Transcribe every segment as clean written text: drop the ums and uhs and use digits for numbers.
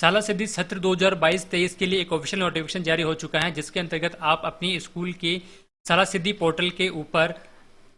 शाला सिद्धि सत्र 2022-23 के लिए एक ऑफिशियल नोटिफिकेशन जारी हो चुका है, जिसके अंतर्गत आप अपनी स्कूल की शाला सिद्धि पोर्टल के ऊपर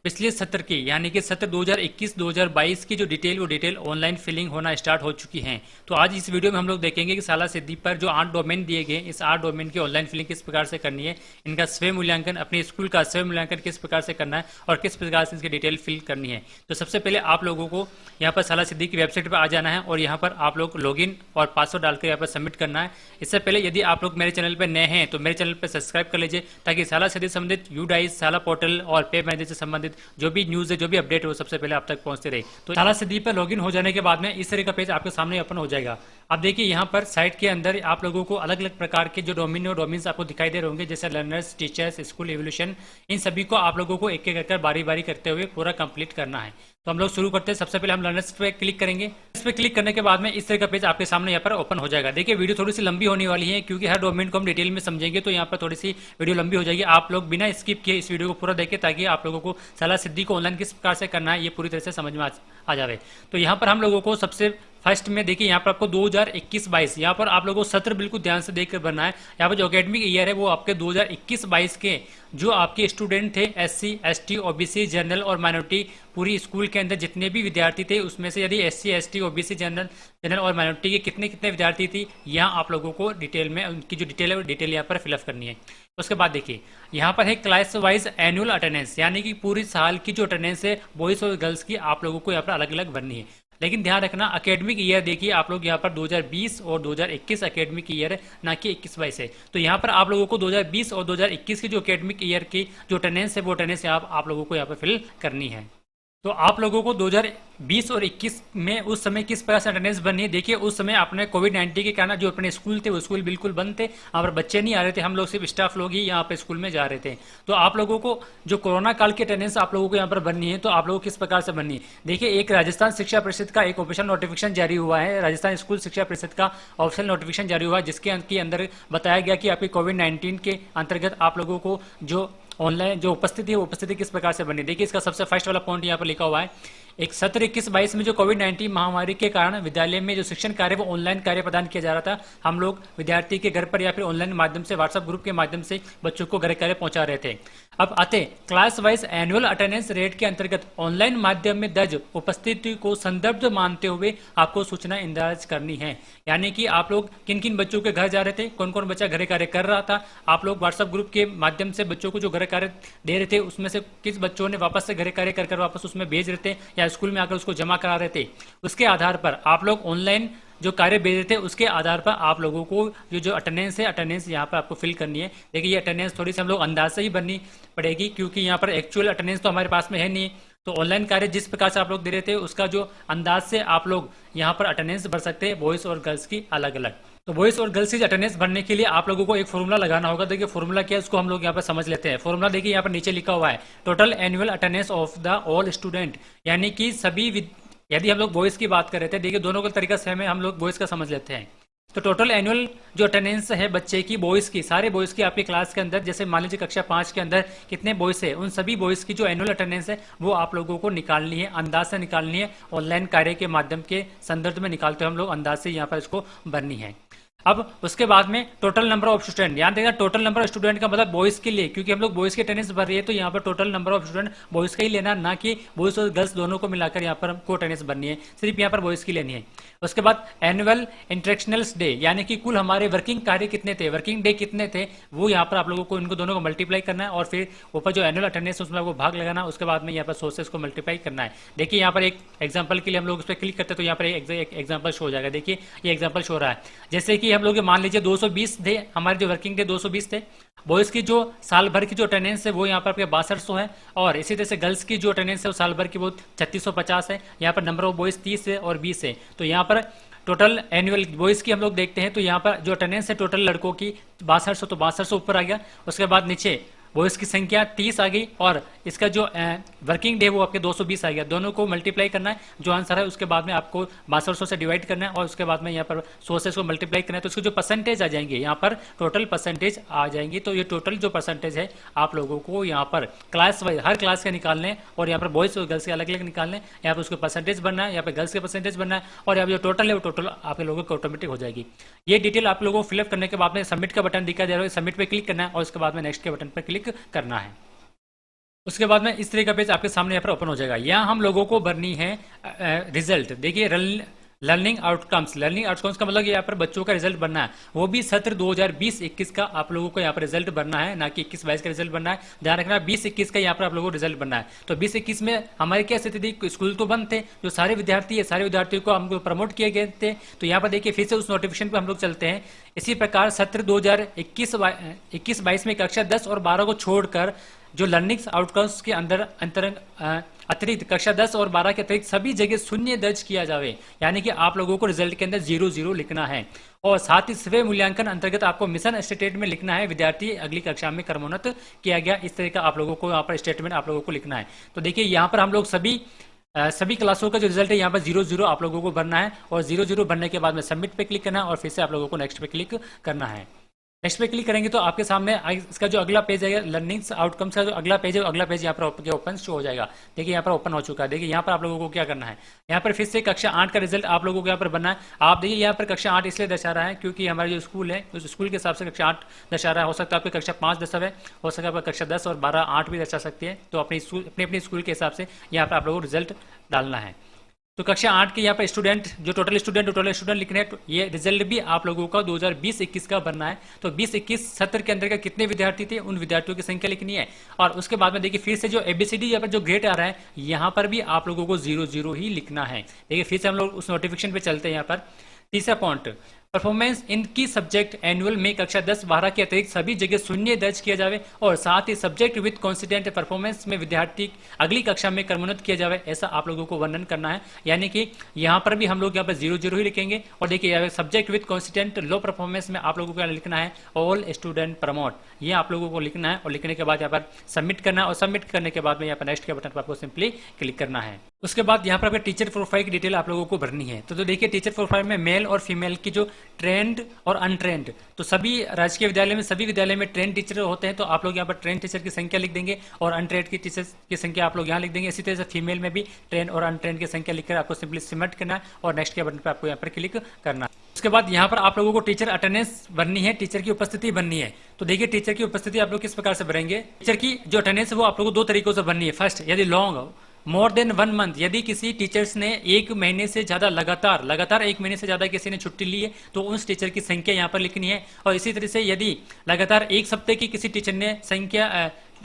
पिछले सत्र की यानी कि सत्र 2021-2022 की जो डिटेल वो डिटेल ऑनलाइन फिलिंग होना स्टार्ट हो चुकी हैं। तो आज इस वीडियो में हम लोग देखेंगे कि शाला सिद्धि पर जो 8 डोमेन दिए गए, इस 8 डोमेन की ऑनलाइन फिलिंग किस प्रकार से करनी है, इनका स्वयं मूल्यांकन, अपने स्कूल का स्वयं मूल्यांकन किस प्रकार से करना है और किस प्रकार से इसकी डिटेल फिल करनी है। तो सबसे पहले आप लोगों को यहाँ पर शाला सिद्धि की वेबसाइट पर आ जाना है और यहाँ पर आप लोग लॉगिन और पासवर्ड डालकर यहाँ पर सबमिट करना है। इससे पहले यदि आप लोग मेरे चैनल पर नए हैं तो मेरे चैनल पर सब्सक्राइब कर लीजिए, ताकि शाला सिद्धि संबंधित यूडाइस, शाला पोर्टल और पे मैनेजर से संबंधित जो भी न्यूज़ जो भी अपडेट हो सबसे पहले आप तक पहुंचते रहे। तो शाला सिद्धि पर लॉगिन हो जाने के बाद में इस तरह का पेज आपके सामने ओपन हो जाएगा। अब देखिए यहाँ पर साइट के अंदर आप लोगों को अलग अलग प्रकार के जो डोमेन और डोमेन्स आपको दिखाई दे रहे होंगे, जैसे लर्नर्स, टीचर्स, स्कूल एवोल्यूशन, इन सभी को आप लोगों को एक एक कर बारी बारी करते हुए पूरा कंप्लीट करना है। तो हम लोग शुरू करते हैं। सबसे पहले हम लर्नर्स पे क्लिक करेंगे। इस पे क्लिक करने के बाद में इस तरह का पेज आपके सामने यहाँ पर ओपन हो जाएगा। देखिए वीडियो थोड़ी सी लंबी होने वाली है, क्योंकि हर डोमेन को हम डिटेल में समझेंगे तो यहाँ पर थोड़ी सी वीडियो लंबी हो जाएगी। आप लोग बिना स्किप किए इस वीडियो को पूरा देखें, ताकि आप लोगों को शाला सिद्धि को ऑनलाइन किस प्रकार से करना है ये पूरी तरह से समझ में आ जाए। तो यहाँ पर हम लोगों को सबसे फर्स्ट में देखिए यहाँ पर आपको 2021-22 यहाँ पर आप लोगों को सत्र बिल्कुल ध्यान से देखकर भरना है। यहाँ पर जो एकेडमिक ईयर है वो आपके 2021-22 के जो आपके स्टूडेंट थे, SC, ST, OBC, जनरल और माइनॉरिटी, पूरी स्कूल के अंदर जितने भी विद्यार्थी थे उसमें से यदि SC, ST, OBC, जनरल और माइनॉरिटी के कितने कितने विद्यार्थी थी, यहाँ आप लोगों को डिटेल में उनकी जो डिटेल है वो डिटेल यहाँ पर फिलअप करनी है। उसके बाद देखिए यहाँ पर है क्लास वाइज एनुअल अटेंडेंस, यानी कि पूरी साल की जो अटेंडेंस है बॉयज और गर्ल्स की आप लोगों को यहाँ पर अलग अलग भरनी है। लेकिन ध्यान रखना एकेडमिक ईयर देखिए आप लोग यहाँ पर 2020 और 2021 एकेडमिक ईयर है, ना कि 21-22 है। तो यहाँ पर आप लोगों को 2020 और 2021 की जो एकेडमिक ईयर की जो अटेंडेंस है वो अटेंडेंस आप लोगों को यहाँ पर फिल करनी है। तो आप लोगों को 2020 और 21 में उस समय किस प्रकार से अटेंडेंस बननी है। देखिए उस समय आपने कोविड-19 के कारण जो अपने स्कूल थे वो स्कूल बिल्कुल बंद थे, यहाँ पर बच्चे नहीं आ रहे थे, हम लोग सिर्फ स्टाफ लोग ही यहाँ पे स्कूल में जा रहे थे। तो आप लोगों को जो कोरोना काल की अटेंडेंस आप लोगों को यहाँ पर बननी है, तो आप लोगों को किस प्रकार से बननी है। देखिए एक राजस्थान शिक्षा परिषद का एक ऑफिशियल नोटिफिकेशन जारी हुआ है, राजस्थान स्कूल शिक्षा परिषद का ऑफिशियल नोटिफिकेशन जारी हुआ है, जिसके अंदर बताया गया कि आपकी कोविड-19 के अंतर्गत आप लोगों को जो ऑनलाइन जो उपस्थिति है वो उपस्थिति किस प्रकार से बनी। देखिए इसका सबसे फर्स्ट वाला पॉइंट यहाँ पर लिखा हुआ है, एक सत्र 21-22 में जो कोविड-19 महामारी के कारण विद्यालय में जो शिक्षण कार्य वो ऑनलाइन कार्य प्रदान किया जा रहा था। हम लोग विद्यार्थी के घर पर या फिर ऑनलाइन माध्यम से व्हाट्सएप ग्रुप के माध्यम से बच्चों को घर कार्य पहुंचा रहे थे। अब आते class wise annual attendance rate के अंतर्गत ऑनलाइन माध्यम में दर्ज उपस्थिति को संदर्भ मानते हुए आपको सूचना इंदराज करनी है। यानी कि आप लोग किन किन बच्चों के घर जा रहे थे, कौन कौन बच्चा घर कार्य कर रहा था, आप लोग व्हाट्सएप ग्रुप के माध्यम से बच्चों को जो घर कार्य दे रहे थे उसमें से किस बच्चों ने वापस से घर कार्य कर वापस उसमें भेज रहे थे या स्कूल में आकर उसको जमा करा रहे थे, उसके आधार पर आप लोग ऑनलाइन जो कार्य भेज रहे थे उसके आधार पर आप लोगों को जो अटेंडेंस है अटेंडेंस यहाँ पर आपको फिल करनी है। देखिए ये अटेंडेंस थोड़ी सी हम लोग अंदाज से ही भरनी पड़ेगी, क्योंकि यहाँ पर एक्चुअल अटेंडेंस तो हमारे पास में है नहीं। तो ऑनलाइन कार्य जिस प्रकार से आप लोग दे रहे थे उसका जो अंदाज से आप लोग यहाँ पर अटेंडेंस भर सकते हैं, बॉयज और गर्ल्स की अलग अलग। तो बॉयज और गर्ल्स की अटेंडेंस भरने के लिए आप लोगों को एक फॉर्मूला लगाना होगा। देखिए फॉर्मूला क्या है उसको हम लोग यहाँ पर समझ लेते हैं। फॉर्मूला देखिए यहाँ पर नीचे लिखा हुआ है, total annual attendance of the all student, यानी कि सभी यदि हम लोग बॉयज की बात कर रहे थे, देखिए दोनों का तरीका सेम है, हम लोग बॉयज का समझ लेते हैं। तो टोटल एनुअल जो अटेंडेंस है बच्चे की, बॉयज की, सारे बॉयज की आपकी क्लास के अंदर, जैसे मान लीजिए कक्षा 5 के अंदर कितने बॉयज है, उन सभी बॉयज की जो एनुअल अटेंडेंस है वो आप लोगों को निकालनी है, अंदाज से निकालनी है। ऑनलाइन कार्य के माध्यम के संदर्भ में निकालते हैं हम लोग, अंदाज से यहाँ पर इसको भरनी है। अब उसके बाद में टोटल नंबर ऑफ स्टूडेंट, याद रखिएगा टोटल नंबर ऑफ स्टूडेंट का मतलब बॉयज के लिए, क्योंकि हम लोग बॉयज की अटेंडेंस भर रही है तो यहाँ पर total number of student boys का ही लेना, ना कि बॉयज और गर्ल्स दोनों को मिलाकर यहाँ पर हमको अटेंडेंस भरनी है, सिर्फ यहाँ पर बॉयज की लेनी है। उसके बाद एनुअल इंटरेक्शनल्स डे, यानी कि कुल हमारे वर्किंग कार्य कितने थे, वर्किंग डे कितने थे, वो यहाँ पर आप लोगों को इनको दोनों को मल्टीप्लाई करना है और फिर ऊपर जो एनुअल अटेंडेंस उसमें आपको भाग लगाना, उसके बाद में यहाँ पर सोर्सेस को मल्टीप्लाई करना है। देखिए यहाँ पर एक एग्जाम्पल के लिए हम लोग उस पर क्लिक करते हैं तो यहाँ पर एक एग्जाम्पल शो हो जाएगा। देखिए ये एग्जाम्पल शो रहा है, जैसे कि हम लोग मान लीजिए 220 थे, हमारे जो वर्किंग डे 220 थे। बॉयज की जो साल भर की जो अटेंडेंस है वो यहाँ पर आपके 6200 है, और इसी तरह से गर्ल्स की जो अटेंडेंस है वो साल भर की वो 3650 है। यहाँ पर नंबर ऑफ बॉयज 30 है और 20 है। तो यहाँ पर टोटल एनुअल बॉयज की हम लोग देखते हैं तो यहाँ पर जो अटेंडेंस है टोटल लड़कों की 6200, तो 6200 ऊपर आ गया। उसके बाद नीचे बॉयज़ की संख्या 30 आ गई और इसका जो वर्किंग डे वो आपके 220 आ गया। दोनों को मल्टीप्लाई करना है, जो आंसर है उसके बाद में आपको 6200 से डिवाइड करना है और उसके बाद में यहाँ पर 100 से इसको मल्टीप्लाई करना है, तो इसको जो परसेंटेज आ जाएंगे यहाँ पर टोटल परसेंटेज आ जाएंगी। तो ये टोटल जो परसेंटेज है आप लोगों को यहाँ पर क्लास वाइज हर क्लास के निकालने और यहाँ पर बॉयज़ और गर्ल्स के अलग अलग निकालने, यहाँ पर उसको परसेंटेज बनना है, यहाँ पर गर्ल्स के परसेंटेज बनना है और यहाँ पर जो टोटल है वो टोटल आप लोगों को ऑटोमेटिक हो जाएगी। ये डिटेल आप लोगों को फिलअप करने के बाद में सबमिट का बटन दिखाई दे रहा है, सबमिट पे क्लिक करना है और उसके बाद में नेक्स्ट के बटन पर क्लिक करना है। उसके बाद में इस तरह का पेज आपके सामने यहाँ पर ओपन हो जाएगा। यहाँ हम लोगों को भरनी है रिजल्ट। देखिए लर्निंग आउटकम्स का मतलब यहाँ पर बच्चों का रिजल्ट बनना है, वो भी सत्र 2020-21 का आप लोगों को यहाँ पर रिजल्ट बनना है, ना कि 21-22 का रिजल्ट बनना है। ध्यान रखना 20-21 का यहाँ पर आप लोगों को रिजल्ट बनना है। तो 20-21 में हमारी क्या स्थिति थी, स्कूल तो बंद थे, जो सारे विद्यार्थी है सारे विद्यार्थियों को हमको प्रमोट किए गए थे। तो यहाँ पर देखिए फिर से उस नोटिफिकेशन पर हम लोग चलते हैं। इसी प्रकार सत्र 2021-22 में कक्षा 10 और 12 को छोड़कर जो लर्निंग आउटकम्स के अंदर अतिरिक्त कक्षा 10 और 12 के अतिरिक्त सभी जगह शून्य दर्ज किया जावे, यानी कि आप लोगों को रिजल्ट के अंदर 0-0 लिखना है। और साथ ही स्वयं मूल्यांकन अंतर्गत आपको मिशन स्टेटमेंट में लिखना है, विद्यार्थी अगली कक्षा में क्रमोन्नत किया गया, इस तरह का आप लोगों को यहाँ पर स्टेटमेंट आप लोगों को लिखना है। तो देखिए यहाँ पर हम लोग सभी क्लासों का जो रिजल्ट है यहाँ पर 0-0 आप लोगों को भरना है और 0-0 भरने के बाद में सबमिट पे क्लिक करना है और फिर से आप लोगों को नेक्स्ट पे क्लिक करना है। नेक्स्ट पे क्लिक करेंगे तो आपके सामने इसका जो अगला पेज है लर्निंग आउटकम्स का जो अगला पेज है, अगला पेज यहाँ पर ओपन शो हो जाएगा। देखिए यहाँ पर ओपन हो चुका है। देखिए यहाँ पर आप लोगों को क्या करना है, यहाँ पर फिर से कक्षा 8 का रिजल्ट आप लोगों को यहाँ पर बनना है। आप देखिए यहाँ पर कक्षा 8 इसलिए दर्शा रहा है क्योंकि हमारा जो स्कूल है उस स्कूल के हिसाब से कक्षा 8 दर्शा रहा है। हो सकता है आपकी कक्षा 5 दर्शा है, हो सकता है आपका कक्षा 10 और 12 8 भी दर्शा सकती है। तो अपने स्कूल के हिसाब से यहाँ पर आप लोगों को रिजल्ट डालना है। तो कक्षा 8 के यहाँ पर स्टूडेंट जो टोटल स्टूडेंट लिखने हैं, तो ये रिजल्ट भी आप लोगों का 2020-21 का बनना है। तो 20-21 सत्र के अंदर का कितने विद्यार्थी थे उन विद्यार्थियों की संख्या लिखनी है। और उसके बाद में देखिए फिर से जो ABCD यहाँ पर जो ग्रेड आ रहा है यहाँ पर भी आप लोगों को 0-0 ही लिखना है। देखिए फिर से हम लोग उस नोटिफिकेशन पे चलते हैं। यहाँ पर तीसरा पॉइंट परफॉर्मेंस इन की सब्जेक्ट एनुअल में कक्षा 10-12 के अतिरिक्त सभी जगह शून्य दर्ज किया जाए और साथ ही सब्जेक्ट विद कॉन्सिडेंट परफॉर्मेंस में विद्यार्थी अगली कक्षा में क्रमोन्नत किया जाए, ऐसा आप लोगों को वर्णन करना है। यानी कि यहाँ पर भी हम लोग यहाँ पर 0-0 ही लिखेंगे। और देखिए subject with coincident low performance में आप लोगों को लिखना है ऑल स्टूडेंट प्रमोट, ये आप लोगों को लिखना है। और लिखने के बाद यहाँ पर सबमिट करना है और सबमिट करने के बाद में यहाँ पर नेक्स्ट के बटन पर आपको सिंपली क्लिक करना है। उसके बाद यहाँ पर आपका टीचर प्रोफाइल की डिटेल आप लोगों को भरनी है। तो देखिए टीचर प्रोफाइल में मेल और फीमेल की जो ट्रेंड और अनट्रेंड, तो सभी राजकीय विद्यालय में सभी विद्यालय में ट्रेंड टीचर होते हैं, तो आप लोग यहाँ पर ट्रेंड टीचर की संख्या लिख देंगे और अनट्रेंड की टीचर की संख्या आप लोग यहाँ लिख देंगे। इसी तरह से फीमेल में भी ट्रेंड और अनट्रेंड की संख्या लिखकर आपको सिंपली सबमिट करना है और नेक्स्ट के बटन पर आपको यहाँ पर क्लिक करना है। उसके बाद यहाँ पर आप लोगों को टीचर अटेंडेंस भरनी है, टीचर की उपस्थिति भरनी है। तो देखिए टीचर की उपस्थिति आप लोग किस प्रकार से भरेंगे, टीचर की जो अटेंडेंस है वो आप लोगों को 2 तरीकों से भरनी है। फर्स्ट, यदि लॉन्ग मोर देन 1 मंथ, यदि किसी टीचर्स ने 1 महीने से ज्यादा लगातार 1 महीने से ज्यादा किसी ने छुट्टी ली है तो उस टीचर की संख्या यहाँ पर लिखनी है। और इसी तरह से यदि लगातार 1 सप्ताह की किसी टीचर ने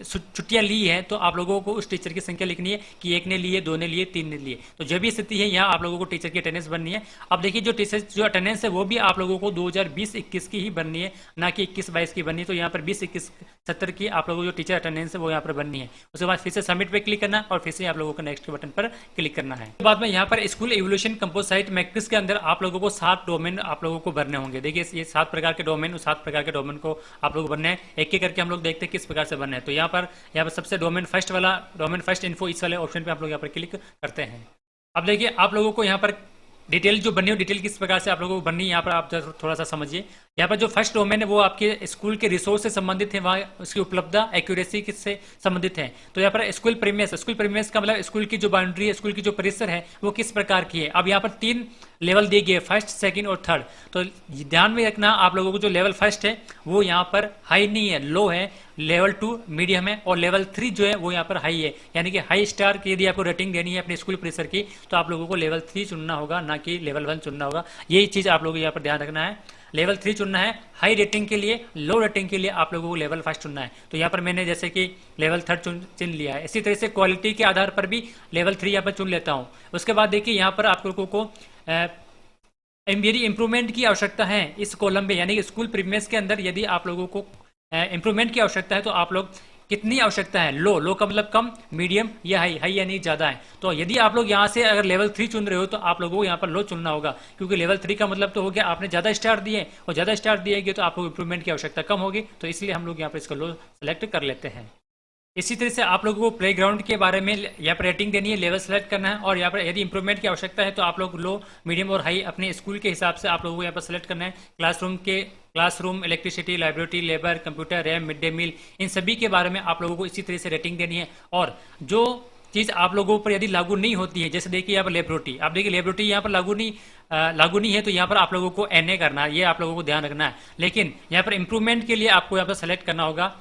छुट्टियां ली है तो आप लोगों को उस टीचर की संख्या लिखनी है कि 1 ने लिए, 2 ने लिए, 3 ने लिए। तो जो भी स्थिति है यहाँ आप लोगों को टीचर की अटेंडेंस बननी है। अब देखिए जो टीचर जो अटेंडेंस है वो भी आप लोगों को 2020-21 की ही बननी है, ना कि 21-22 की बननी है। तो यहाँ पर 20-21 सत्र की आप लोगों को जो टीचर अटेंडेंस है वो यहाँ पर बननी है। उसके बाद फिर से सबमिट पे क्लिक करना और फिर से आप लोगों को नेक्स्ट के बटन पर क्लिक करना है। उसके बाद में यहाँ पर स्कूल इवोल्यूशन कंपोजिट मैट्रिक्स के अंदर आप लोगों को 7 डोमेन आप लोगों को भरने होंगे। देखिए ये 7 प्रकार के डोमेन, 7 प्रकार के डोमेन को आप लोग भरने हैं। एक एक करके हम लोग देखते हैं किस प्रकार से भरने हैं। तो यहाँ पर सबसे डोमेन फर्स्ट इन्फो, इस वाले ऑप्शन पे आप लोग यहाँ पर क्लिक करते हैं। अब देखिए आप लोगों को यहाँ पर डिटेल जो बनी हो, डिटेल किस प्रकार से आप लोगों को बननी है यहाँ पर आप थोड़ा सा समझिए। यहाँ पर जो फर्स्ट डोमेन है वो आपके स्कूल के रिसोर्स से संबंधित है, वहाँ उसकी उपलब्धता एक्यूरेसी किससे संबंधित है। तो यहाँ पर स्कूल प्रीमियस का मतलब स्कूल की जो बाउंड्री है, स्कूल की जो परिसर है वो किस प्रकार की है। अब यहाँ पर 3 लेवल दिए गए, फर्स्ट, सेकंड और थर्ड। तो ध्यान में रखना आप लोगों को जो लेवल फर्स्ट है वो यहाँ पर हाई नहीं है, लो है, लेवल 2 मीडियम है और लेवल 3 जो है वो यहाँ पर हाई है। यानी कि हाई स्टार की यदि आपको रेटिंग देनी है अपने स्कूल परिसर की तो आप लोगों को लेवल 3 चुनना होगा, ना कि लेवल 1 चुनना होगा। यही चीज आप लोगों को यहाँ पर ध्यान रखना है। लेवल 3 चुनना है हाई रेटिंग के लिए, लो रेटिंग के लिए आप लोगों को लेवल फर्स्ट चुनना है। तो यहाँ पर मैंने जैसे कि लेवल 3 चुन लिया है। इसी तरह से क्वालिटी के आधार पर भी लेवल 3 यहाँ पर चुन लेता हूँ। उसके बाद देखिए यहाँ पर आप लोगों को मेरी इंप्रूवमेंट की आवश्यकता है इस कॉलम में, यानी कि स्कूल प्रीमियस के अंदर यदि आप लोगों को इंप्रूवमेंट की आवश्यकता है तो आप लोग कितनी आवश्यकता है। लो, लो का मतलब कम, मीडियम या हाई, हाई यानी ज़्यादा है। तो यदि आप लोग यहाँ से अगर लेवल 3 चुन रहे हो तो आप लोगों को यहाँ पर लो चुनना होगा, क्योंकि लेवल 3 का मतलब तो हो गया आपने ज़्यादा स्टार दिए, और ज़्यादा स्टार दिएगे तो आपको इंप्रूवमेंट की आवश्यकता कम होगी, तो इसलिए हम लोग यहाँ पर इसको लो सेलेक्ट कर लेते हैं। इसी तरह से आप लोगों को प्लेग्राउंड के बारे में यहाँ पर रेटिंग देनी है, लेवल सेलेक्ट करना है, और यहाँ पर यदि इंप्रूवमेंट की आवश्यकता है तो आप लोग लो, मीडियम और हाई अपने स्कूल के हिसाब से आप लोगों को यहाँ पर सेलेक्ट करना है। Classroom, electricity, library, labour, computer, ramp, mid day meal, इन सभी के बारे में आप लोगों को इसी तरह से रेटिंग देनी है। और जो चीज़ आप लोगों पर यदि लागू नहीं होती है, जैसे देखिए यहाँ पर लेबोरेटरी, आप देखिए लेबोरेटरी यहाँ पर लागू नहीं है, तो यहाँ पर आप लोगों को एनए करना है, ये आप लोगों को ध्यान रखना है। लेकिन यहाँ पर इंप्रूवमेंट के लिए आपको यहाँ पर सेलेक्ट करना होगा,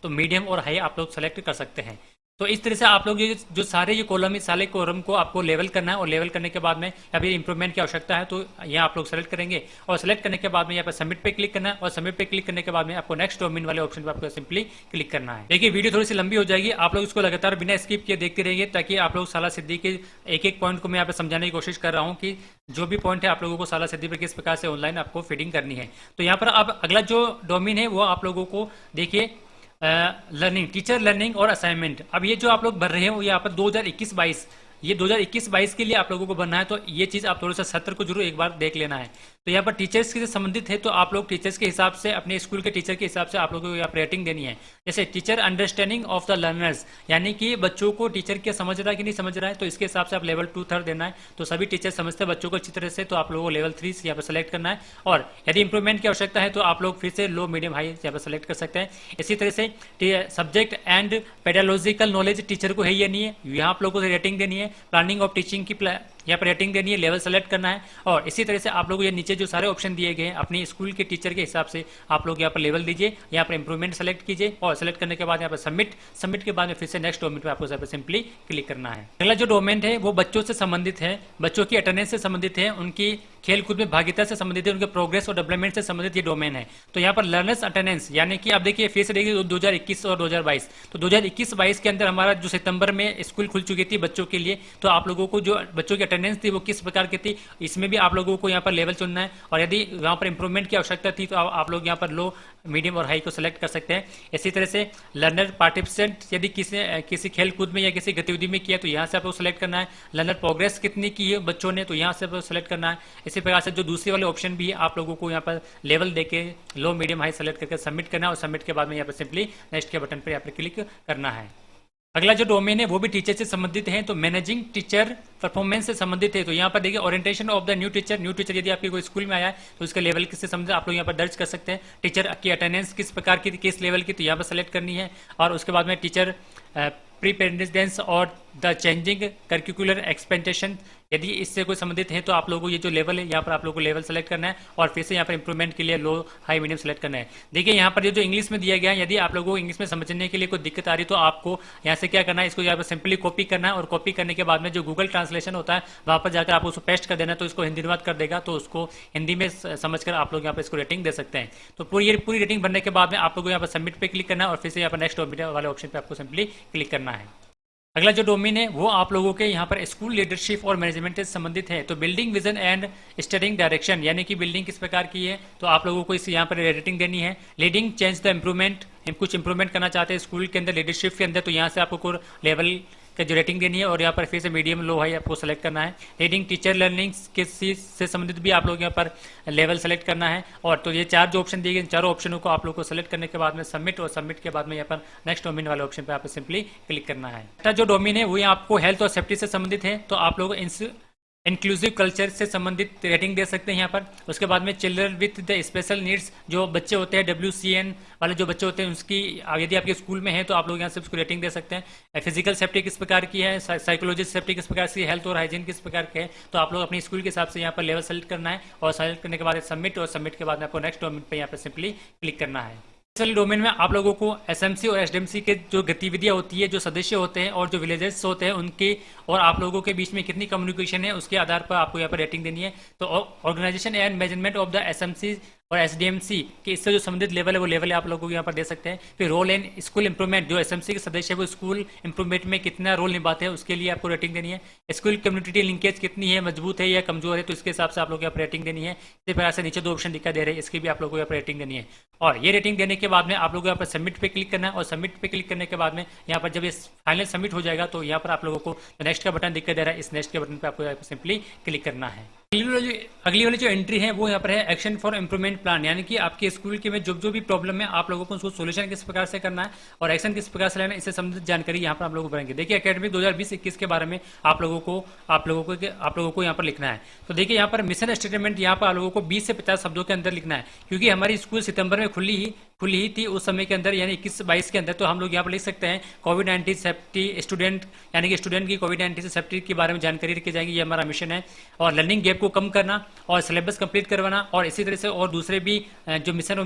तो मीडियम और हाई आप लोग सेलेक्ट कर सकते हैं। तो इस तरह से आप लोग ये जो सारे ये कॉलम, इस सारे कॉलम को आपको लेवल करना है, और लेवल करने के बाद में या फिर इंप्रूवमेंट की आवश्यकता है तो यहाँ आप लोग सेलेक्ट करेंगे, और सेलेक्ट करने के बाद में यहाँ पर सबमिट पे क्लिक करना है, और सबमिट पे क्लिक करने के बाद में आपको नेक्स्ट डोमेन वाले ऑप्शन पर आपको सिंपली क्लिक करना है। देखिए वीडियो थोड़ी सी लंबी हो जाएगी, आप लोग इसको लगातार बिना स्किप किए देखते रहिए, ताकि आप लोग साला सिद्धि के एक एक पॉइंट को मैं यहाँ पर समझाने की कोशिश कर रहा हूँ कि जो भी पॉइंट है आप लोगों को साला सिद्धि पर किस प्रकार से ऑनलाइन आपको फीडिंग करनी है। तो यहाँ पर अब अगला जो डोमेन है वो आप लोगों को देखिए लर्निंग, टीचर लर्निंग और असाइनमेंट। अब ये जो आप लोग भर रहे हैं वो यहाँ पर 2021-22, ये 2021-22 के लिए आप लोगों को बनना है, तो ये चीज़ आप थोड़ा सा सत्र को जरूर एक बार देख लेना है। तो यहाँ पर टीचर्स से संबंधित है, तो आप लोग टीचर्स के हिसाब से, अपने स्कूल के टीचर के हिसाब से आप लोगों को यहाँ पर रेटिंग देनी है। जैसे teacher understanding of the learners, यानी कि बच्चों को टीचर क्या समझ रहा है कि नहीं समझ रहा है, तो इसके हिसाब से आप लेवल 2 3 देना है। तो सभी टीचर समझते हैं बच्चों को अच्छी तरह से, तो आप लोगों को लेवल 3 से यहाँ पर सेलेक्ट करना है। और यदि इंप्रूवमेंट की आवश्यकता है तो आप लोग फिर से लो, मीडियम, हाई यहाँ पर सेलेक्ट कर सकते हैं। इसी तरह से subject and pedagogical knowledge teacher को है या नहीं है, यहाँ आप लोगों को रेटिंग देनी है। प्लानिंग ऑफ टीचिंग की यहाँ पर रेटिंग देनी है, लेवल सेलेक्ट करना है। और इसी तरह से आप लोग ये नीचे जो सारे ऑप्शन दिए गए हैं अपने स्कूल के टीचर के हिसाब से आप लोग यहाँ पर लेवल दीजिए, यहाँ पर इंप्रूवमेंट सेलेक्ट कीजिए, और सेलेक्ट करने के बाद यहाँ पर सबमिट के बाद में फिर से नेक्स्ट डोमेन पे आपको यहाँ पर सिंपली क्लिक करना है। अगला जो डोमेन है वो बच्चों से संबंधित है, बच्चों की अटेंडेंस से संबंधित है, उनकी खेलकूद में भागीदारी से संबंधित है, उनके प्रोग्रेस और डेवलपमेंट से संबंधित ये डोमेन है। तो यहाँ पर लर्नर्स अटेंडेंस, यानी कि आप देखिए फिर से देखिए 2021 और 2022, तो 2021-22 के अंदर हमारा जो सितंबर में स्कूल खुल चुकी थी बच्चों के लिए, तो आप लोगों को जो बच्चों की अटेंडेंस थी वो किस प्रकार की थी, इसमें भी आप लोगों को यहाँ पर लेवल चुनना है। और यदि वहाँ पर इंप्रूवमेंट की आवश्यकता थी तो आप लोग यहाँ पर लो, मीडियम और हाई को सेलेक्ट कर सकते हैं। इसी तरह से लर्नर पार्टिसिपेंट, यदि किसी खेल कूद में या किसी गतिविधि में किया तो यहाँ से आपको सेलेक्ट करना है। लर्नर प्रोग्रेस कितनी की है बच्चों ने, तो यहाँ से आपको सेलेक्ट करना है। इसी प्रकार से जो दूसरे वाले ऑप्शन भी है आप लोगों को यहाँ पर लेवल देके लो, मीडियम, हाई सेलेक्ट करके सबमिट करना है, और सबमिट के बाद में यहाँ पर सिंपली नेक्स्ट के बटन पर यहाँ पर क्लिक करना है। अगला जो डोमेन है वो भी टीचर से संबंधित है, तो मैनेजिंग टीचर परफॉर्मेंस से संबंधित है। तो यहाँ पर देखिए orientation of the new teacher यदि आपके कोई स्कूल में आया है तो उसका लेवल किससे संबंधित आप लोग यहाँ पर दर्ज कर सकते हैं। टीचर की अटेंडेंस किस प्रकार की, किस लेवल की, तो यहाँ पर सेलेक्ट करनी है। और उसके बाद में टीचर प्रीपेरेंटेंस और द चेंजिंग करिकुलर एक्सपेंटेशन, यदि इससे कोई संबंधित है तो आप लोगों को ये जो लेवल है यहाँ पर आप लोगों को लेवल सेलेक्ट करना है, और फिर से यहाँ पर इंप्रूवमेंट के लिए लो, हाई, मीडियम सेलेक्ट करना है। देखिए यहाँ पर ये जो इंग्लिश में दिया गया है, यदि आप लोगों को इंग्लिश में समझने के लिए कोई दिक्कत आ रही तो आपको यहाँ से क्या करना है, इसको यहाँ पर सिंपली कॉपी करना है, और कॉपी करने के बाद में जो गूगल ट्रांसलेशन होता है वहाँ पर जाकर आप उसको पेस्ट कर देना, तो इसको हिंदी अनुवाद कर देगा, तो उसको हिंदी में समझकर आप लोग यहाँ पर इसको रेटिंग दे सकते हैं। तो पूरी रेटिंग बनने के बाद में आप लोगों को यहाँ पर सबमिट पे क्लिक करना है, और फिर से यहाँ पर नेक्स्ट वाले ऑप्शन पर आपको सिंपली क्लिक करना है। अगला जो डोमेन है वो आप लोगों के यहाँ पर स्कूल लीडरशिप और मैनेजमेंट से संबंधित है। तो building vision and studying direction, यानी कि बिल्डिंग किस प्रकार की है, तो आप लोगों को इस यहाँ पर रेटिंग देनी है। लीडिंग चेंज द इम्प्रूवमेंट, कुछ इंप्रूवमेंट करना चाहते हैं स्कूल के अंदर, लीडरशिप के अंदर, तो यहाँ से आपको लेवल का जो रेटिंग देनी है, और यहाँ पर फिर से मीडियम, लो, हाई आपको सेलेक्ट करना है। रीडिंग टीचर लर्निंग के से संबंधित भी आप लोग यहाँ पर लेवल सेलेक्ट करना है। और तो ये चार जो ऑप्शन दिए गए, चारों ऑप्शनों को आप लोग को सेलेक्ट करने के बाद में सबमिट, और सबमिट के बाद में यहाँ पर नेक्स्ट डोमेन वाले ऑप्शन पर आप सिंपली क्लिक करना है। जो डोमेन है वो यहाँ आपको हेल्थ और सेफ्टी से संबंधित है, तो आप लोग इंक्लूसिव कल्चर से संबंधित रेटिंग दे सकते हैं यहाँ पर। उसके बाद में children with the special needs, जो बच्चे होते हैं WCN वाले जो बच्चे होते हैं उसकी, यदि आपके स्कूल में है तो आप लोग यहाँ से उसको रेटिंग दे सकते हैं। फिजिकल सेफ्टी किस प्रकार की है, साइकोलॉजी सेफ्टी किस प्रकार की, हेल्थ और हाइजीन किस प्रकार के है, तो आप लोग अपने स्कूल के हिसाब से यहाँ पर लेवल सेलेक्ट करना है, और सेलेक्ट करने के बाद सबमिट, और सबमिट के बाद में आपको नेक्स्ट डोमेन पर यहाँ पर सिंपली क्लिक करना है। इस वाले डोमेन में आप लोगों को SMC और SDMC के जो गतिविधियां होती है, जो सदस्य होते हैं और जो विलेजेस होते हैं उनके और आप लोगों के बीच में कितनी कम्युनिकेशन है उसके आधार पर आपको यहाँ पर रेटिंग देनी है। तो organisation and management of the SMC और एसडीएमसी के इससे जो संबंधित लेवल है वो लेवल आप लोगों को यहाँ पर दे सकते हैं। फिर रोल इन स्कूल इंप्रूवमेंट, जो एसएमसी के सदस्य है वो स्कूल इंप्रूवमेंट में कितना रोल निभाते हैं उसके लिए आपको रेटिंग देनी है। स्कूल कम्युनिटी लिंकेज कितनी है, मजबूत है या कमजोर है, तो इसके हिसाब से आप लोग यहाँ पर रेटिंग देनी है। इसी प्रकार से नीचे 2 ऑप्शन दिखाई दे रहे हैं, इसकी भी आप लोगों को यहाँ पर रेटिंग देनी है। और ये रेटिंग देने के बाद में आप लोगों को यहाँ पर सबमिट पे क्लिक करना है, और सबमिट पे क्लिक करने के बाद में यहाँ पर जब ये फाइनल सबमिट हो जाएगा तो यहाँ पर आप लोगों को नेक्स्ट का बटन दिखाई दे रहा है, इस नेक्स्ट के बटन पर आपको यहाँ पर सिंपली क्लिक करना है। अगली वाली जो एंट्री है वो यहाँ पर है एक्शन फॉर इम्प्रूवमेंट प्लान, यानी कि आपके स्कूल के में जो भी प्रॉब्लम है आप लोगों को उसको सोल्यूशन किस प्रकार से करना है और एक्शन किस प्रकार से लेना है, इससे संबंधित जानकारी यहाँ पर आप लोगों को बढ़ेंगे। देखिए एकेडमिक 2020-21 के बारे में आप लोगों को यहाँ पर लिखना है। तो देखिए यहाँ पर मिशन स्टेटमेंट यहाँ पर आप लोगों को 20 से 50 शब्दों के अंदर लिखना है, क्योंकि हमारी स्कूल सितंबर में खुली ही थी उस समय के अंदर, यानी 21-22 के अंदर। तो हम लोग यहाँ पर लिख सकते हैं कोविड-19 सेफ्टी स्टूडेंट, यानी कि स्टूडेंट की कोविड-19 से सेफ्टी के बारे में जानकारी रखी जाएगी, ये हमारा मिशन है। और लर्निंग गैप को कम करना और सिलेबस कंप्लीट करवाना, और इसी तरह से और दूसरे भी जो मिशन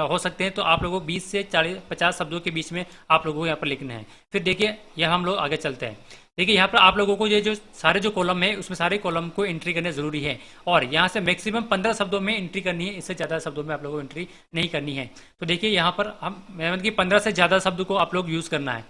हो सकते हैं। तो आप लोगों को 20 से 40-50 शब्दों के बीच में आप लोगों को यहाँ पर लिखना है। फिर देखिए यह हम लोग आगे चलते हैं। देखिए यहाँ पर आप लोगों को ये जो सारे जो कॉलम है उसमें सारे कॉलम को एंट्री करना जरूरी है, और यहाँ से मैक्सिमम 15 शब्दों में एंट्री करनी है, इससे ज़्यादा शब्दों में आप लोगों को एंट्री नहीं करनी है। तो देखिए यहाँ पर हम मतलब कि 15 से ज़्यादा शब्द को आप लोग यूज़ करना है।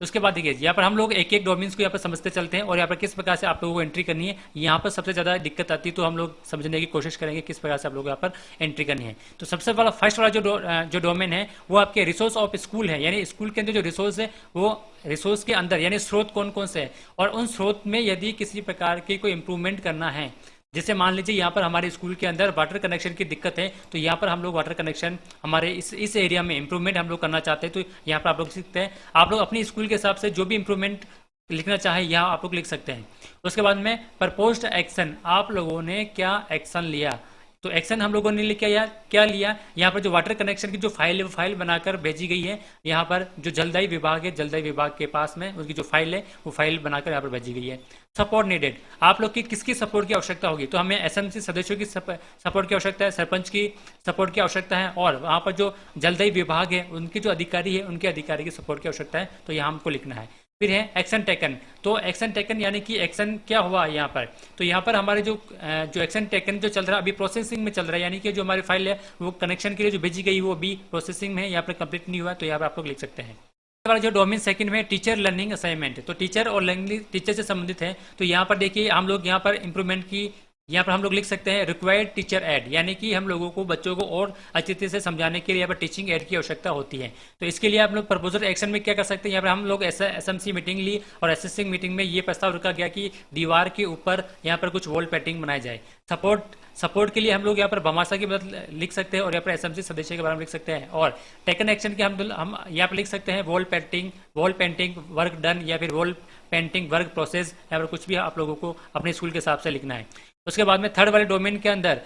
उसके बाद देखिए यहाँ पर हम लोग एक एक डोमेन्स को यहाँ पर समझते चलते हैं, और यहाँ पर किस प्रकार से आप लोगों को एंट्री करनी है। यहाँ पर सबसे ज़्यादा दिक्कत आती है, तो हम लोग समझने की कोशिश करेंगे किस प्रकार से आप लोग यहाँ पर एंट्री करनी है। तो सबसे वाला फर्स्ट वाला जो डोमेन है वो आपके रिसोर्स ऑफ स्कूल है, यानी स्कूल के अंदर जो रिसोर्स है वो रिसोर्स के अंदर यानी स्रोत कौन कौन से है, और उन स्रोत में यदि किसी प्रकार की कोई इंप्रूवमेंट करना है। जैसे मान लीजिए यहाँ पर हमारे स्कूल के अंदर वाटर कनेक्शन की दिक्कत है, तो यहाँ पर हम लोग वाटर कनेक्शन हमारे इस एरिया में इंप्रूवमेंट हम लोग करना चाहते हैं। तो यहाँ पर आप लोग सीखते हैं, आप लोग अपनी स्कूल के हिसाब से जो भी इंप्रूवमेंट लिखना चाहे यहाँ आप लोग लिख सकते हैं। उसके बाद में प्रपोज्ड एक्शन, आप लोगों ने क्या एक्शन लिया। तो एक्शन हम लोगों ने क्या लिया, यहाँ पर जो वाटर कनेक्शन की जो फाइल है वो फाइल बनाकर भेजी गई है। यहाँ पर जो जलदायी विभाग है, जलदायी विभाग के पास में उसकी जो फाइल है वो फाइल बनाकर यहाँ पर भेजी गई है। सपोर्ट नीडेड, आप लोग की किसकी सपोर्ट की आवश्यकता होगी, तो हमें एसएमसी सदस्यों की सपोर्ट की आवश्यकता है, सरपंच की सपोर्ट की आवश्यकता है, और वहाँ पर जो जलदायी विभाग है उनके जो अधिकारी है उनके अधिकारी की सपोर्ट की आवश्यकता है। तो यहाँ हमको लिखना है। फिर है एक्शन टेकन, तो एक्शन टेकन यानी कि एक्शन क्या हुआ यहाँ पर। तो यहाँ पर हमारे जो एक्शन टेकन जो चल रहा है अभी प्रोसेसिंग में चल रहा है, यानी कि जो हमारी फाइल है वो कनेक्शन के लिए जो भेजी गई वो अभी प्रोसेसिंग में है, यहाँ पर कंप्लीट नहीं हुआ। तो यहाँ पर आप लोग लिख सकते हैं। वाला जो डोमेन सेकंड में टीचर लर्निंग असाइनमेंट, तो टीचर और लर्निंग टीचर से संबंधित है। तो यहाँ पर देखिए हम लोग यहाँ पर इंप्रूवमेंट की यहाँ पर हम लोग लिख सकते हैं रिक्वायर्ड टीचर एड, यानी कि हम लोगों को बच्चों को और अच्छी तरह से समझाने के लिए यहाँ पर टीचिंग एड की आवश्यकता होती है। तो इसके लिए आप लोग प्रपोजल एक्शन में क्या कर सकते हैं, यहाँ पर हम लोग एसएमसी मीटिंग ली और एसएससी मीटिंग में ये प्रस्ताव रखा गया कि दीवार के ऊपर यहाँ पर कुछ वॉल पेंटिंग बनाई जाए। सपोर्ट के लिए हम लोग यहाँ पर भामाशाह की मदद लिख सकते हैं, और यहाँ पर एसएमसी सदस्य के बारे में लिख सकते हैं। और टेकन एक्शन के हम यहाँ पर लिख सकते हैं वॉल पेंटिंग वर्क डन, या फिर वॉल पेंटिंग वर्क प्रोसेस, यहाँ पर कुछ भी आप लोगों को अपने स्कूल के हिसाब से लिखना है। उसके बाद में थर्ड वाले डोमेन के अंदर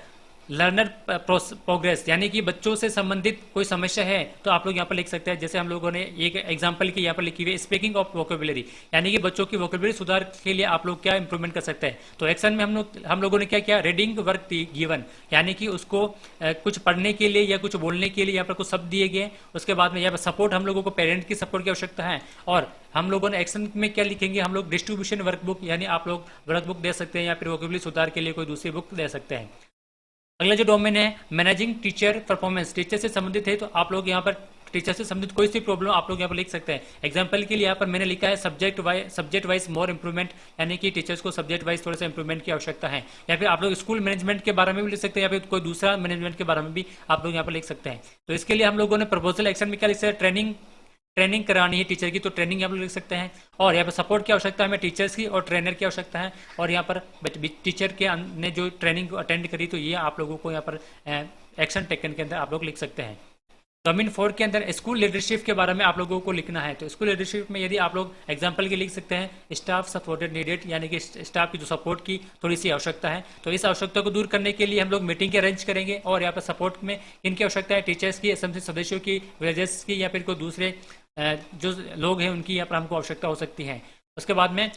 लर्नर प्रोग्रेस, यानी कि बच्चों से संबंधित कोई समस्या है तो आप लोग यहाँ पर लिख सकते हैं। जैसे हम लोगों ने एक एग्जांपल की यहाँ पर लिखी हुई है स्पीकिंग ऑफ वोकेबुलरी, यानी कि बच्चों की वोकेबुलरी सुधार के लिए आप लोग क्या इंप्रूवमेंट कर सकते हैं। तो एक्शन में हम लोगों ने क्या किया, रीडिंग वर्क गिवन, यानी कि उसको कुछ पढ़ने के लिए या कुछ बोलने के लिए यहाँ पर कुछ शब्द दिए गए। उसके बाद में यहाँ पर सपोर्ट, हम लोगों को पेरेंट की सपोर्ट की आवश्यकता है। और हम लोगों ने एक्शन में क्या लिखेंगे, हम लोग डिस्ट्रीब्यूशन वर्कबुक, यानी आप लोग वर्कबुक दे सकते हैं या फिर वोकेबुलरी सुधार के लिए कोई दूसरी बुक दे सकते हैं। अगला जो डोमेन है मैनेजिंग टीचर परफॉर्मेंस, टीचर से संबंधित है। तो आप लोग यहाँ पर टीचर से संबंधित कोई सी प्रॉब्लम आप लोग यहाँ पर लिख सकते हैं। एग्जांपल के लिए यहाँ पर मैंने लिखा है सब्जेक्ट वाइज मोर इंप्रूवमेंट, यानी कि टीचर्स को सब्जेक्ट वाइज थोड़ा सा इंप्रूवमेंट की आवश्यकता है। या फिर आप लोग स्कूल मैनेजमेंट के बारे में भी लिख सकते हैं, या फिर कोई दूसरा मैनेजमेंट के बारे में भी आप लोग यहाँ पर लिख सकते हैं। तो इसके लिए हम लोगों ने प्रपोजल एक्शन में क्या लिख सकते हैं, ट्रेनिंग करानी है टीचर की, तो ट्रेनिंग आप लोग लिख सकते हैं। और यहाँ पर सपोर्ट की आवश्यकता है हमें टीचर्स की और ट्रेनर की आवश्यकता है। और यहाँ पर टीचर के ने जो ट्रेनिंग अटेंड करी, तो ये आप लोगों को यहाँ पर एक्शन टेकन के अंदर आप लोग लिख सकते हैं। डोमेन 4 के अंदर स्कूल लीडरशिप के बारे में आप लोगों को लिखना है। तो स्कूल लीडरशिप में यदि आप लोग एग्जांपल के लिख सकते हैं स्टाफ सपोर्टेड नीडेड, यानी कि स्टाफ की जो सपोर्ट की थोड़ी सी आवश्यकता है। तो इस आवश्यकता को दूर करने के लिए हम लोग मीटिंग के अरेंज करेंगे, और यहाँ पर सपोर्ट में इनकी आवश्यकता है टीचर्स की, एसएमसी सदस्यों की, विलेजर्स की, या फिर कोई दूसरे जो लोग हैं उनकी यहाँ पर हमको आवश्यकता हो सकती है। उसके बाद में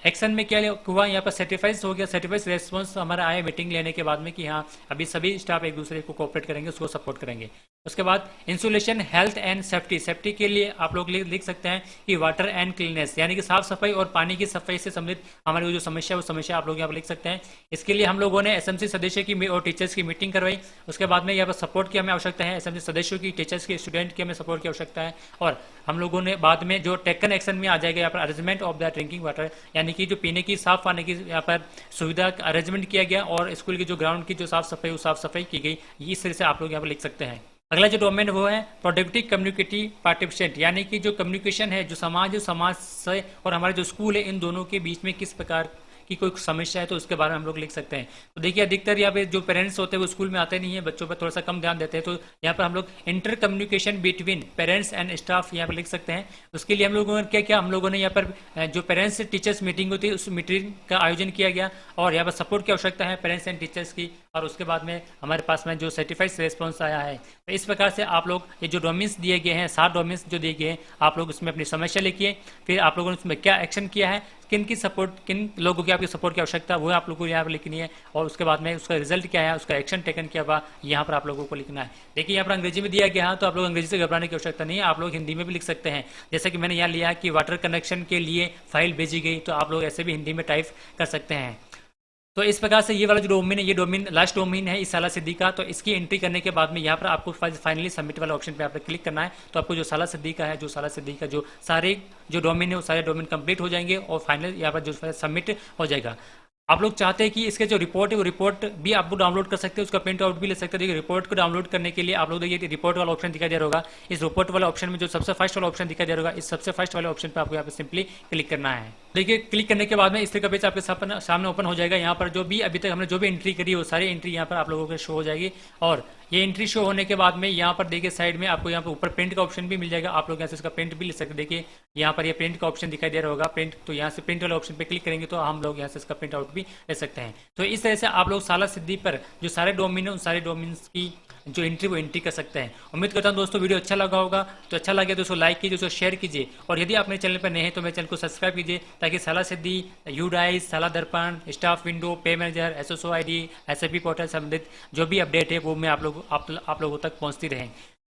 एक्शन में क्या हुआ, यहाँ पर सर्टिफाइज हो गया, सर्टिफाइज रेस्पॉन्स हमारा आया मीटिंग लेने के बाद में कि हाँ अभी सभी स्टाफ एक दूसरे को कोऑपरेट करेंगे, उसको सपोर्ट करेंगे। उसके बाद insulation, health and safety, safety के लिए आप लोग लिख सकते हैं कि वाटर एंड क्लीननेस, यानी कि साफ सफाई और पानी की सफाई से संबंधित हमारी जो समस्या है वो समस्या आप लोग यहाँ पर लिख सकते हैं। इसके लिए हम लोगों ने एसएमसी सदस्य की और टीचर्स की मीटिंग करवाई। उसके बाद में यहाँ पर सपोर्ट की हमें आवश्यकता है, एसएमसी सदस्यों की, टीचर्स की, स्टूडेंट की हमें सपोर्ट की आवश्यकता है। और हम लोगों ने बाद में जो टेकन एक्शन में आ जाएगा यहाँ पर arrangement of the drinking water, यानी कि जो पीने की साफ पानी की यहाँ पर सुविधा अरेंजमेंट किया गया और स्कूल की जो ग्राउंड की जो साफ सफाई वो साफ सफाई की गई। इस तरह से आप लोग यहाँ पर लिख सकते हैं। अगला जो डोमेन वो है प्रोडक्टिव कम्युनिकेटिव पार्टिसिपेंट, यानी कि जो कम्युनिकेशन है, जो समाज से और हमारे जो स्कूल है इन दोनों के बीच में किस प्रकार की कोई समस्या है तो उसके बारे में हम लोग लिख सकते हैं। तो देखिए अधिकतर यहाँ पे जो पेरेंट्स होते हैं वो स्कूल में आते नहीं है, बच्चों पर थोड़ा सा कम ध्यान देते हैं, तो यहाँ पर हम लोग inter communication between parents and staff यहाँ पर लिख सकते हैं। उसके लिए हम लोगों ने क्या किया, हम लोगों ने यहाँ पर जो पेरेंट्स से टीचर्स मीटिंग होती है उस मीटिंग का आयोजन किया गया और यहाँ पर सपोर्ट की आवश्यकता है पेरेंट्स एंड टीचर्स की, और उसके बाद में हमारे पास में जो सर्टिफाइड रेस्पॉन्स आया है। तो इस प्रकार से आप लोग ये जो डोमेन्स दिए गए हैं, 7 डोमेन्स जो दिए गए हैं, आप लोग उसमें अपनी समस्या लिखिए, फिर आप लोगों ने उसमें क्या एक्शन किया है, किन लोगों की आपकी सपोर्ट की आवश्यकता है वो आप लोगों को यहाँ पर लिखनी है, और उसके बाद में उसका रिजल्ट क्या है, उसका एक्शन टेकन क्या हुआ, यहाँ पर आप लोगों को लिखना है। देखिए यहाँ पर अंग्रेजी में दिया गया है तो आप लोग अंग्रेजी से घबराने की आवश्यकता नहीं है, आप लोग हिंदी में भी लिख सकते हैं। जैसे कि मैंने यहाँ लिया कि वाटर कनेक्शन के लिए फाइल भेजी गई, तो आप लोग ऐसे भी हिंदी में टाइप कर सकते हैं। तो इस प्रकार से ये वाला जो डोमेन है, ये डोमेन लास्ट डोमेन है इस साला सिद्धि का। तो इसकी एंट्री करने के बाद में यहाँ पर आपको फाइनली सबमिट वाला ऑप्शन पे आप क्लिक करना है। तो आपको जो साला सिद्धि का है, जो साला सिद्धि का जो सारे जो डोमेन है वो सारे डोमेन कंप्लीट हो जाएंगे और फाइनल यहाँ पर जो सबमिट हो जाएगा। आप लोग चाहते हैं कि इसके जो रिपोर्ट है वो रिपोर्ट भी आपको डाउनलोड कर सकते हैं, उसका प्रिंट आउट भी ले सकते हैं। देखिए रिपोर्ट को डाउनलोड करने के लिए आप लोग देखिए रिपोर्ट वाला ऑप्शन दिखाई दे रहा होगा, इस रिपोर्ट वाला ऑप्शन में जो सबसे फर्स्ट वाला ऑप्शन दिखाई दे रहा होगा, इस सबसे फर्स्ट वाले ऑप्शन पर आपको यहाँ पे सिंपली क्लिक करना है। देखिए क्लिक करने के बाद में इस तरह का पेज आपके सामने ओपन हो जाएगा। यहाँ पर जो भी अभी तक हमने जो भी एंट्री करी है वो सारी एंट्री यहाँ पर आप लोगों को शो हो जाएगी। और ये एंट्री शो होने के बाद में यहाँ पर देखिए साइड में आपको यहाँ पर ऊपर प्रिंट का ऑप्शन भी मिल जाएगा, आप लोग यहाँ से इसका प्रिंट भी ले सकते हैं। देखिए यहाँ पर ये प्रिंट का ऑप्शन दिखाई दे रहा होगा, प्रिंट, तो यहाँ से प्रिंट वाले ऑप्शन पे क्लिक करेंगे तो हम लोग यहाँ से इसका प्रिंट आउट भी ले सकते हैं। तो इस तरह से आप लोग साला सिद्धि पर जो सारे डोमेन है उन सारे डोमेन्स की जो एंट्री वो एंट्री कर सकते हैं। उम्मीद करता हूँ दोस्तों वीडियो अच्छा लगा होगा, तो अच्छा लगे तो उसको लाइक कीजिए, उसको शेयर कीजिए, और यदि आप मेरे चैनल पर नए हैं तो मेरे चैनल को सब्सक्राइब कीजिए, ताकि साला सिद्धि, यूडाइस, साला दर्पण, स्टाफ विंडो, पे manager, SSO ID, SAP portal संबंधित जो भी अपडेट है वो मैं आप लोगों तक पहुँचती रहें।